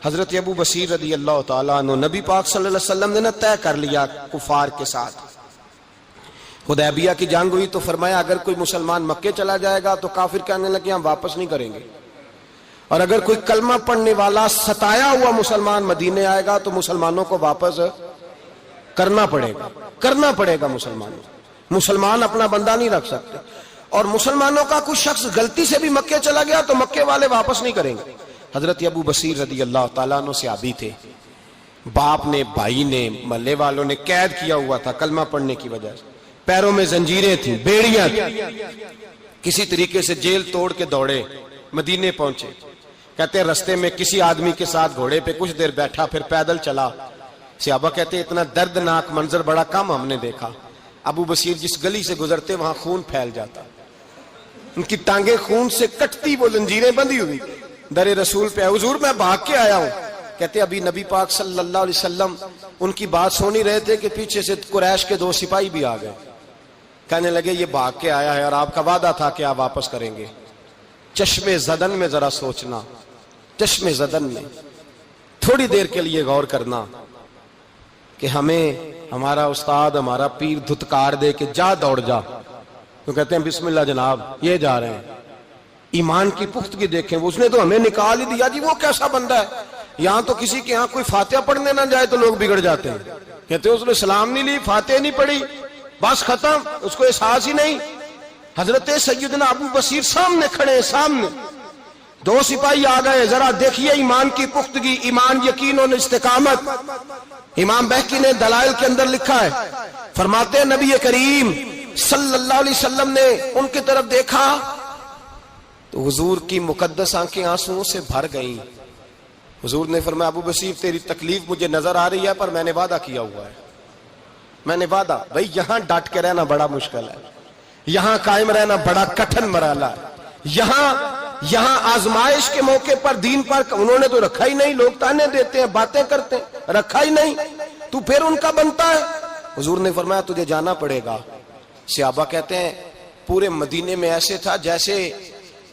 حضرت ابو بصیر رضی اللہ تعالیٰ عنہ نبی پاک صلی اللہ علیہ وسلم نے طے کر لیا کفار کے ساتھ، حدیبیہ کی جنگ ہوئی تو فرمایا اگر کوئی مسلمان مکے چلا جائے گا تو کافر کہنے لگے ہم واپس نہیں کریں گے، اور اگر کوئی کلمہ پڑھنے والا ستایا ہوا مسلمان مدینے آئے گا تو مسلمانوں کو واپس کرنا پڑے گا مسلمان اپنا بندہ نہیں رکھ سکتے، اور مسلمانوں کا کوئی شخص غلطی سے بھی مکے چلا گیا تو مکے والے واپس نہیں کریں گے۔ حضرت ابو بصیر رضی اللہ تعالیٰ عنہ صحابی تھے، باپ نے بھائی نے محلے والوں نے قید کیا ہوا تھا کلمہ پڑھنے کی وجہ سے، پیروں میں زنجیریں تھیں، بیڑیاں تھیں، کسی طریقے سے جیل توڑ کے دوڑے مدینے پہنچے۔ کہتے ہیں رستے میں کسی آدمی کے ساتھ گھوڑے پہ کچھ دیر بیٹھا پھر پیدل چلا، صحابہ کہتے ہیں اتنا دردناک منظر بڑا کم ہم نے دیکھا، ابو بصیر جس گلی سے گزرتے وہاں خون پھیل جاتا، ان کی ٹانگیں خون سے کٹتی، وہ زنجیریں بندھی ہوئی، در رسول پہ حضور میں بھاگ کے آیا ہوں۔ کہتے ابھی نبی پاک صلی اللہ علیہ وسلم ان کی بات سن ہی رہے تھے کہ پیچھے سے قریش کے 2 سپاہی بھی آ گئے، کہنے لگے یہ بھاگ کے آیا ہے اور آپ کا وعدہ تھا کہ آپ واپس کریں گے۔ چشم زدن میں ذرا سوچنا، چشم زدن میں تھوڑی دیر کے لیے غور کرنا کہ ہمیں ہمارا استاد ہمارا پیر دھتکار دے کہ جا دوڑ جا، تو کہتے ہیں بسم اللہ جناب یہ جا رہے ہیں۔ ایمان کی پختگی دیکھیں، اس نے تو ہمیں نکال ہی دیا جی، وہ کیسا بندہ ہے، یہاں تو کسی کے یہاں کوئی فاتحہ پڑھنے نہ جائے تو لوگ بگڑ جاتے ہیں، کہتے ہیں اس نے سلام نہیں لی، فاتحہ نہیں پڑھی، بس ختم، اس کو احساس ہی نہیں۔ حضرت سیدنا ابو بصیر سامنے کھڑے، سامنے 2 سپاہی آ گئے، ذرا دیکھیے ایمان کی پختگی، ایمان، یقین اور استقامت۔ امام بہقی نے دلائل کے اندر لکھا ہے، فرماتے ہیں نبی کریم صلی اللہ علیہ وسلم نے ان کی طرف دیکھا تو حضور کی مقدس آنکھیں آنسوؤں سے بھر گئیں۔ حضور نے فرمایا ابو بصیر تیری تکلیف مجھے نظر آ رہی ہے پر میں نے وعدہ کیا ہوا ہے، میں نے وعدہ، بھئی یہاں ڈٹ کے رہنا بڑا مشکل ہے، یہاں قائم رہنا بڑا کٹھن مرحلہ ہے، یہاں آزمائش کے موقع پر دین پر انہوں نے تو رکھا ہی نہیں، لوگ تانے دیتے ہیں باتیں کرتے ہیں، رکھا ہی نہیں، تو پھر ان کا بنتا ہے۔ حضور نے فرمایا تجھے جانا پڑے گا۔ صحابہ کہتے ہیں پورے مدینے میں ایسے تھا جیسے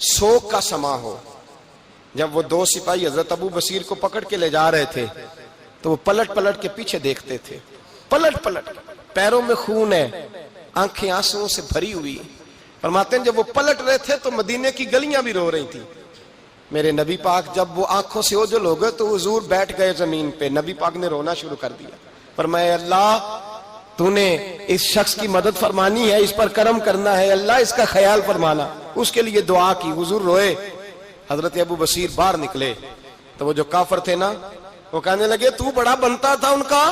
سوگ کا سما ہو۔ جب وہ 2 سپاہی حضرت ابو بصیر کو پکڑ کے لے جا رہے تھے تو وہ پلٹ پلٹ کے پیچھے دیکھتے تھے، پلٹ پلٹ، پیروں میں خون ہے، آنکھیں آنسوؤں سے بھری ہوئی۔ فرماتے ہیں جب وہ پلٹ رہے تھے تو مدینے کی گلیاں بھی رو رہی تھی۔ میرے نبی پاک جب وہ آنکھوں سے اوجھل ہو گئے تو حضور بیٹھ گئے زمین پہ، نبی پاک نے رونا شروع کر دیا، فرمایا اللہ تو نے اس شخص کی مدد فرمانی ہے، اس پر کرم کرنا ہے، اللہ اس کا خیال فرمانا، اس کے لیے دعا کی، حضور روئے۔ حضرت ابو بصیر باہر نکلے تو وہ جو کافر تھے نا وہ کہنے لگے تو بڑا بنتا تھا ان کا،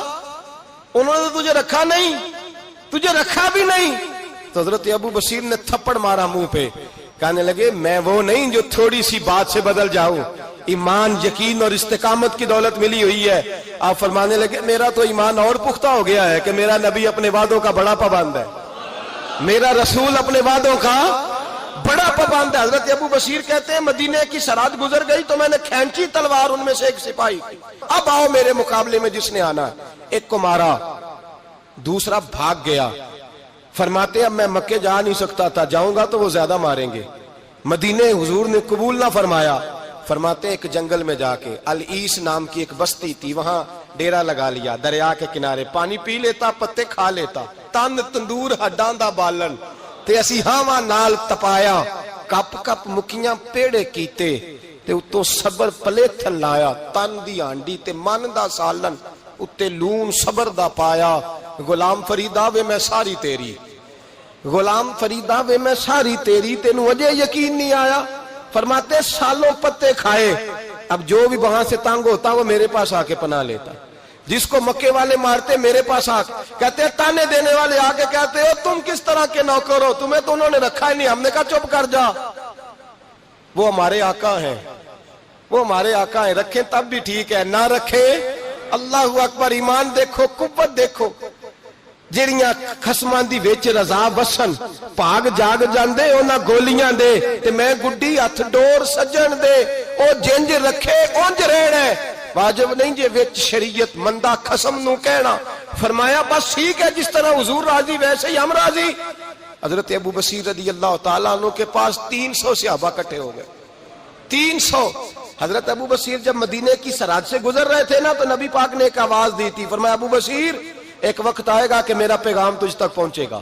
انہوں نے تجھے رکھا نہیں، تجھے رکھا بھی نہیں۔ تو حضرت ابو بصیر نے تھپڑ مارا منہ پہ، کہنے لگے میں وہ نہیں جو تھوڑی سی بات سے بدل جاؤں، ایمان، یقین اور استقامت کی دولت ملی ہوئی ہے۔ آپ فرمانے لگے میرا تو ایمان اور پختہ ہو گیا ہے کہ میرا نبی اپنے وعدوں کا بڑا پابند ہے، میرا رسول اپنے وعدوں کا بڑا پابند ہے۔ حضرت ابو بصیر کہتے ہیں مدینے کی سرحد گزر گئی تو میں نے کھینچی تلوار ان میں سے ایک سپاہی، اب آؤ میرے مقابلے میں جس نے آنا ہے۔ ایک کو مارا، دوسرا بھاگ گیا۔ فرماتے اب میں مکے جا نہیں سکتا تھا، جاؤں گا تو وہ زیادہ ماریں گے، مدینے حضور نے قبول نہ فرمایا۔ فرماتے ایک جنگل میں جا کے العیس نام کی ایک بستی تھی، وہاں ڈیرا لگا لیا، دریا کے کنارے، پانی پی لیتا، پتے کھا لیتا، تن تندور ہڈاں دا بالن تے اسی ہاواں نال تپایا، کپ کپ مکیاں پیڑے کیتے تے اتوں صبر پلیتھن لایا، تن دی ہانڈی تے من دا سالن اتے لون صبر دا پایا۔ غلام فریدا وے میں ساری تیری، غلام فریدا وے میں ساری تیری، تینوں اجے یقین نہیں آیا؟ فرماتے سالوں پتے کھائے، اب جو بھی وہاں سے تنگ ہوتا وہ میرے پاس آ کے پناہ لیتا، جس کو مکے والے مارتے میرے پاس آ کے کہتے تانے دینے والے آ کے کہتے ہو تم کس طرح کے نوکر ہو، تمہیں تو انہوں نے رکھا ہی نہیں۔ ہم نے کہا چپ کر جا، وہ ہمارے آقا ہیں، وہ ہمارے آقا ہیں، رکھیں تب بھی ٹھیک ہے، نہ رکھیں اللہ اکبر۔ ایمان دیکھو، قوت دیکھو، جیڑیاں خسماں دی وچ رضا وسن پاگ جاگ جاندے اونا گولیاں دے تے میں گڈی ہتھ ڈور سجن دے، او جنج رکھے اونج رہنا ہے، واجب نہیں جے وچ شریعت مندہ خسم نو کہنا۔ فرمایا بس ٹھیک ہے، جس طرح حضور راضی ویسے ہی ہم راضی۔ حضرت ابو بصیر رضی اللہ تعالیٰ عنہ کے پاس 300 صحابہ کٹھے ہو گئے، 300 حضرت ابو بصیر جب مدینے کی سرحد سے گزر رہے تھے نا تو نبی پاک نے ایک آواز دی تھی، فرمایا ابو بصیر ایک وقت آئے گا کہ میرا پیغام تجھ تک پہنچے گا،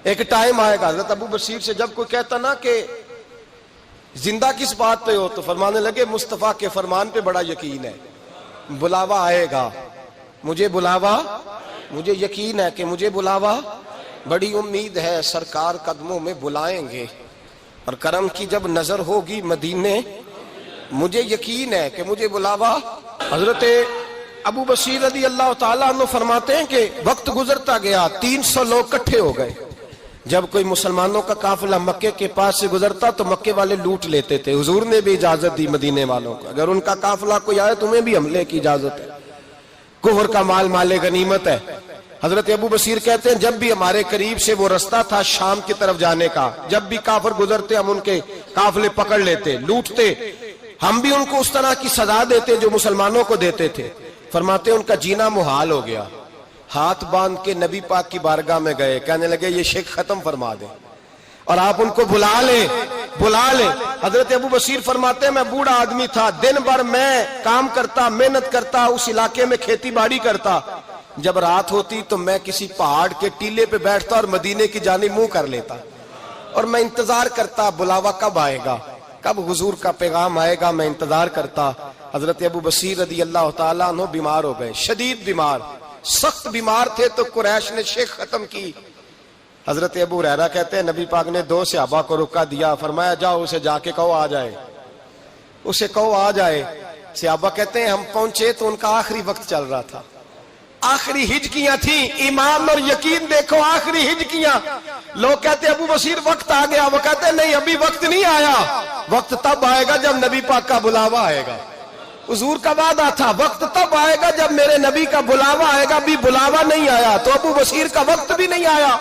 ایک ٹائم آئے گا۔ حضرت ابو بصیر سے جب کوئی کہتا نا کہ زندہ کس بات پہ ہو تو فرمانے لگے مصطفیٰ کے فرمان پہ بڑا یقین ہے، بلاوا آئے گا، مجھے بلاوا، مجھے یقین ہے کہ مجھے بلاوا، بڑی امید ہے سرکار قدموں میں بلائیں گے، اور کرم کی جب نظر ہوگی مدینے، مجھے یقین ہے کہ مجھے بلاوا۔ حضرت ابو بصیر رضی اللہ تعالیٰ عنہ فرماتے ہیں کہ وقت گزرتا گیا، 300 لوگ اکٹھے ہو گئے۔ جب کوئی مسلمانوں کا قافلہ مکے کے پاس سے گزرتا تو مکے والے لوٹ لیتے تھے۔ حضور نے بھی اجازت دی مدینے والوں کو، اگر ان کا قافلہ کوئی آئے تمہیں بھی حملے کی اجازت ہے، کفر کا مال مال غنیمت ہے۔ حضرت ابو بصیر کہتے ہیں جب بھی ہمارے قریب سے وہ رستہ تھا شام کی طرف جانے کا، جب بھی کافر گزرتے ہم ان کے قافلے پکڑ لیتے، لوٹتے، ہم بھی ان کو اس طرح کی سزا دیتے جو مسلمانوں کو دیتے تھے۔ فرماتے ان کا جینا محال ہو گیا، ہاتھ باندھ کے نبی پاک کی بارگاہ میں گئے، کہنے لگے یہ شرک ختم فرما دیں اور آپ ان کو بلا لیں، بلا لیں۔ حضرت ابو بصیر فرماتے ہیں میں بوڑھا آدمی تھا، دن بھر میں کام کرتا، محنت کرتا، اس علاقے میں کھیتی باڑی کرتا، جب رات ہوتی تو میں کسی پہاڑ کے ٹیلے پہ بیٹھتا اور مدینے کی جانب منہ کر لیتا، اور میں انتظار کرتا بلاوا کب آئے گا، کب حضور کا پیغام آئے گا، میں انتظار کرتا۔ حضرت ابو بصیر رضی اللہ تعالیٰ عنہ بیمار ہو گئے، شدید بیمار، سخت بیمار تھے، تو قریش نے شیخ ختم کی۔ حضرت ابو ہریرہ کہتے ہیں نبی پاک نے 2 صحابہ کو رکا دیا، فرمایا جاؤ اسے جا کے کہو آ جائے، اسے کہو آ جائے۔ صحابہ کہتے ہیں ہم پہنچے تو ان کا آخری وقت چل رہا تھا، آخری ہجکیاں تھیں، ایمان اور یقین دیکھو، آخری ہجکیاں۔ لوگ کہتے ابو بصیر وقت آ گیا، وہ کہتے نہیں ابھی وقت نہیں آیا، وقت تب آئے گا جب نبی پاک کا بلاوا آئے گا۔ حضور کا وعدہ تھا وقت تب آئے گا جب میرے نبی کا بلاوا آئے گا، ابھی بلاوا نہیں آیا، تو ابو بصیر کا وقت بھی نہیں آیا۔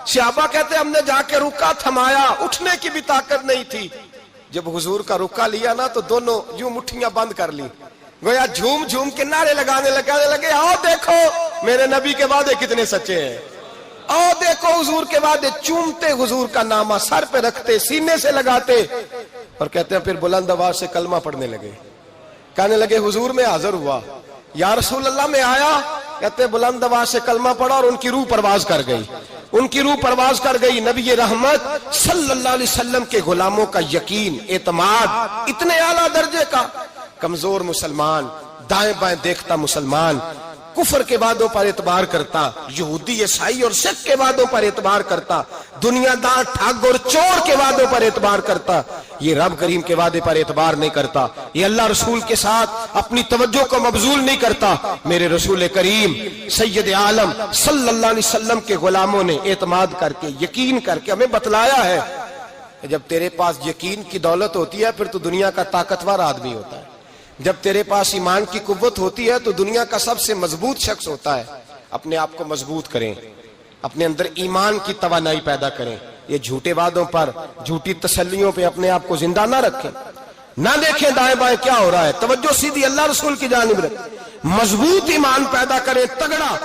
صحابہ کہتے ہم نے جا کے رکا، تھمایا، اٹھنے کی بھی طاقت نہیں تھی۔ جب حضور کا رکا لیا نا تو دونوں یوں مٹھیاں بند کر لی، گویا جھوم جھوم کے نعرے لگانے لگے آؤ دیکھو میرے نبی کے وعدے کتنے سچے ہیں، آؤ دیکھو حضور کے وعدے، چومتے حضور کا نامہ، سر پہ رکھتے، سینے سے لگاتے، اور کہتے ہیں پھر بلند آواز سے کلمہ پڑھنے لگے، کہنے لگے حضور میں حاضر ہوا، یا رسول اللہ میں آیا، کہتے بلند آواز سے کلمہ پڑھا اور ان کی روح پرواز کر گئی، ان کی روح پرواز کر گئی۔ نبی رحمت صلی اللہ علیہ وسلم کے غلاموں کا یقین، اعتماد اتنے اعلیٰ درجے کا، کمزور مسلمان، دائیں بائیں دیکھتا مسلمان، کفر کے وعدوں پر اعتبار کرتا، یہودی عیسائی اور سکھ کے وعدوں پر اعتبار کرتا، دنیا دار ٹھگ اور چور کے وعدوں پر اعتبار کرتا، یہ رب کریم کے وعدے پر اعتبار نہیں کرتا، یہ اللہ رسول کے ساتھ اپنی توجہ کو مبذول نہیں کرتا۔ میرے رسول کریم سید عالم صلی اللہ علیہ وسلم کے غلاموں نے اعتماد کر کے، یقین کر کے ہمیں بتلایا ہے کہ جب تیرے پاس یقین کی دولت ہوتی ہے پھر تو دنیا کا طاقتور آدمی ہوتا ہے، جب تیرے پاس ایمان کی قوت ہوتی ہے تو دنیا کا سب سے مضبوط شخص ہوتا ہے۔ اپنے آپ کو مضبوط کریں، اپنے اندر ایمان کی توانائی پیدا کریں، یہ جھوٹے وعدوں پر، جھوٹی تسلیوں پہ اپنے آپ کو زندہ نہ رکھیں، نہ دیکھیں دائیں بائیں کیا ہو رہا ہے، توجہ سیدھی اللہ رسول کی جانب رکھیں، مضبوط ایمان پیدا کریں، تگڑا